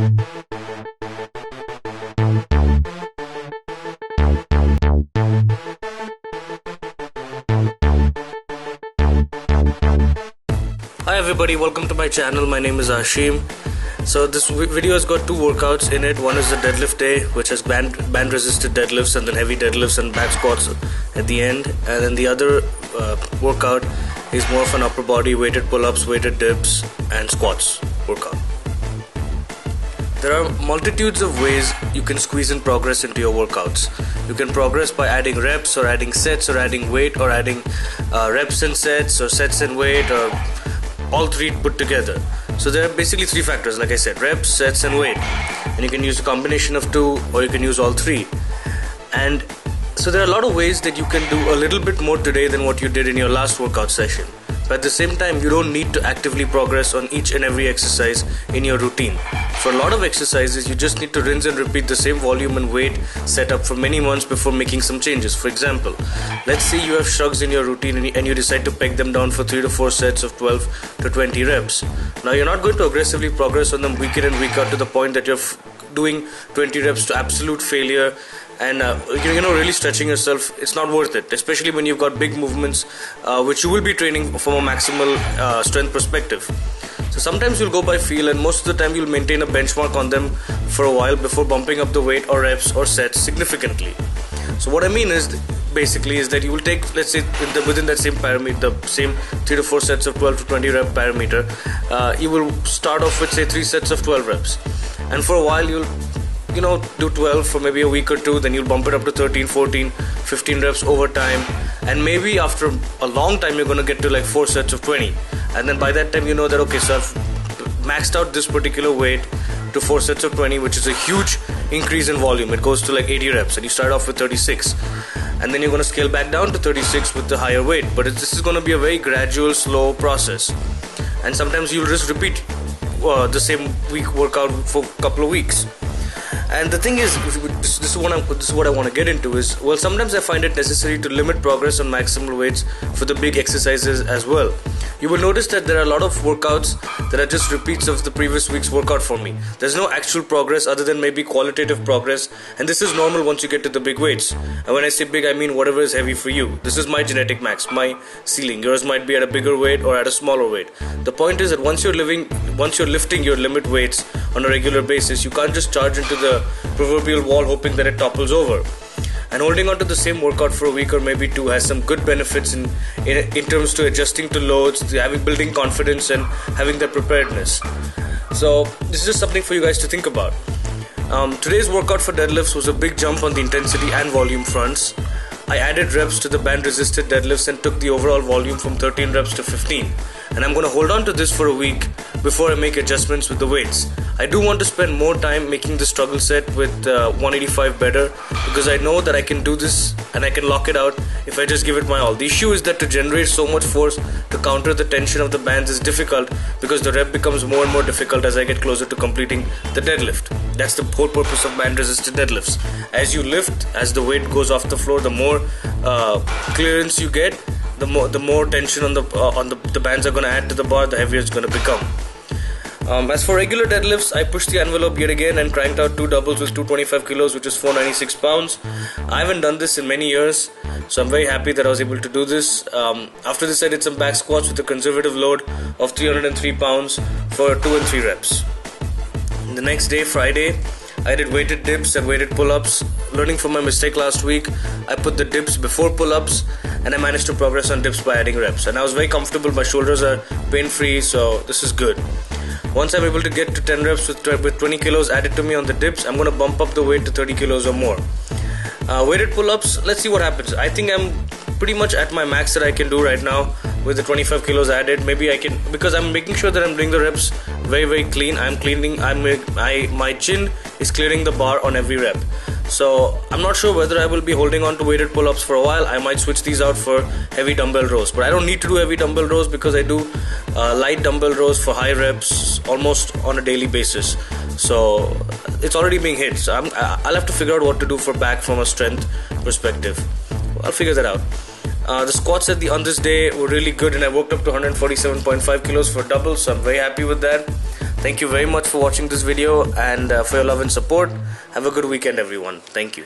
Hi everybody, welcome to my channel. My name is Ashim. So this video has got two workouts in it. One is the deadlift day, which has band resisted deadlifts and then heavy deadlifts and back squats at the end. And then the other workout is more of an upper body weighted pull-ups, weighted dips and squats workout. There are multitudes of ways you can squeeze in progress into your workouts. You can progress by adding reps or adding sets or adding weight or adding reps and sets or sets and weight or all three put together. So there are basically three factors, like I said: reps, sets and weight. And you can use a combination of two or you can use all three. And so there are a lot of ways that you can do a little bit more today than what you did in your last workout session. But at the same time, you don't need to actively progress on each and every exercise in your routine. For a lot of exercises, you just need to rinse and repeat the same volume and weight setup for many months before making some changes. For example, let's say you have shrugs in your routine and you decide to peg them down for 3 to 4 sets of 12 to 20 reps. Now you're not going to aggressively progress on them week in and week out to the point that you're doing 20 reps to absolute failure and really stretching yourself. It's not worth it, especially when you've got big movements which you will be training from a maximal strength perspective. So sometimes you'll go by feel, and most of the time you'll maintain a benchmark on them for a while before bumping up the weight or reps or sets significantly. So what I mean is basically is that you will take, let's say within that same parameter, the same 3 to 4 sets of 12 to 20 rep parameter, you will start off with say 3 sets of 12 reps, and for a while you'll do 12 for maybe a week or two, then you'll bump it up to 13, 14, 15 reps over time, and maybe after a long time you're going to get to like 4 sets of 20, and then by that time you know that okay, so I've maxed out this particular weight to 4 sets of 20, which is a huge increase in volume. It goes to like 80 reps and you start off with 36, and then you're going to scale back down to 36 with the higher weight. But this is going to be a very gradual, slow process, and sometimes you'll just repeat the same week workout for a couple of weeks. And the thing is, this is what I want to get into is, well, sometimes I find it necessary to limit progress on maximal weights for the big exercises as well. You will notice that there are a lot of workouts that are just repeats of the previous week's workout for me. There's no actual progress other than maybe qualitative progress, and this is normal once you get to the big weights. And when I say big, I mean whatever is heavy for you. This is my genetic max, my ceiling. Yours might be at a bigger weight or at a smaller weight. The point is that once you're lifting your limit weights on a regular basis, you can't just charge into the proverbial wall hoping that it topples over. And holding on to the same workout for a week or maybe two has some good benefits in terms to adjusting to loads, building confidence and having that preparedness. So this is just something for you guys to think about. Today's workout for deadlifts was a big jump on the intensity and volume fronts. I added reps to the band resisted deadlifts and took the overall volume from 13 reps to 15. And I'm going to hold on to this for a week before I make adjustments with the weights. I do want to spend more time making the struggle set with 185 better, because I know that I can do this and I can lock it out if I just give it my all. The issue is that to generate so much force to counter the tension of the bands is difficult, because the rep becomes more and more difficult as I get closer to completing the deadlift. That's the whole purpose of band resisted deadlifts. As you lift, as the weight goes off the floor, the more clearance you get, the more tension on the bands are going to add to the bar, the heavier it's going to become. As for regular deadlifts, I pushed the envelope yet again and cranked out 2 doubles with 225 kilos, which is 496 pounds. I haven't done this in many years, so I'm very happy that I was able to do this. After this, I did some back squats with a conservative load of 303 pounds for 2 and 3 reps. The next day, Friday, I did weighted dips and weighted pull-ups. Learning from my mistake last week, I put the dips before pull-ups, and I managed to progress on dips by adding reps. And I was very comfortable. My shoulders are pain-free, so this is good. Once I'm able to get to 10 reps with 20 kilos added to me on the dips, I'm going to bump up the weight to 30 kilos or more. Weighted pull-ups, let's see what happens. I think I'm pretty much at my max that I can do right now with the 25 kilos added. Maybe I can, because I'm making sure that I'm doing the reps very, very clean. My chin is clearing the bar on every rep. So I'm not sure whether I will be holding on to weighted pull-ups for a while. I might switch these out for heavy dumbbell rows, but I don't need to do heavy dumbbell rows because I do light dumbbell rows for high reps almost on a daily basis. So it's already being hit. So I'll have to figure out what to do for back from a strength perspective. I'll figure that out. The squats on this day were really good, and I worked up to 147.5 kilos for doubles, so I'm very happy with that. Thank you very much for watching this video and for your love and support. Have a good weekend, everyone. Thank you.